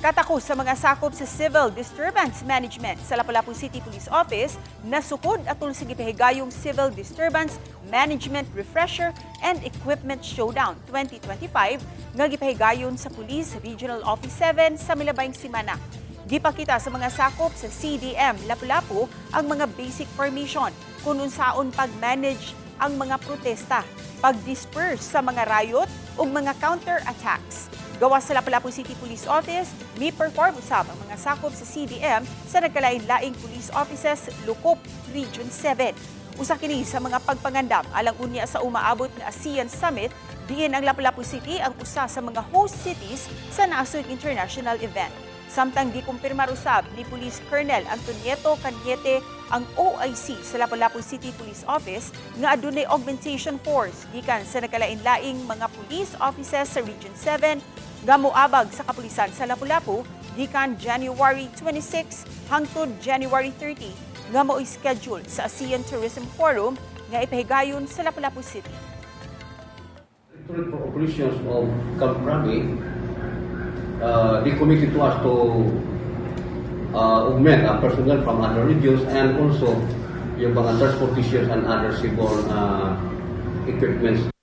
Katakos sa mga sakop sa Civil Disturbance Management sa Lapu-Lapu City Police Office, nasukod atol sa gipahigayong Civil Disturbance Management Refresher and Equipment Showdown 2025 nga gipahigayon sa Police Regional Office 7 sa milabayng semana. Gipakita sa mga sakop sa CDM Lapu-Lapu ang mga basic formation kung unsaon pag-manage ang mga protesta, pag-disperse sa mga riot ug mga counter-attacks. Gawas sa Lapu-Lapu City Police Office, may perform usab ang mga sakop sa CDM sa nagkalain-laing police offices Lukop Region 7. Usa kini sa mga pagpangandam alang unya sa umaabot nga ASEAN Summit, diin ang Lapu-Lapu City ang usa sa mga host cities sa nasud international event. Samtang gikumpirmar usab ni Police Colonel Antonieto Cañete ang OIC sa Lapu-Lapu City Police Office nga adunay augmentation force gikan sa nagkalain-laing mga police offices sa Region 7 nga moabag sa kapulisan sa Lapu-Lapu gikan January 26 hangtod January 30 nga mao'y schedule sa ASEAN Tourism Forum nga ipahigayon sa Lapu-Lapu City. For operations of Camp Krabi, they committed to us to augment personnel from other regions and also yung mga transportations and other civil equipments.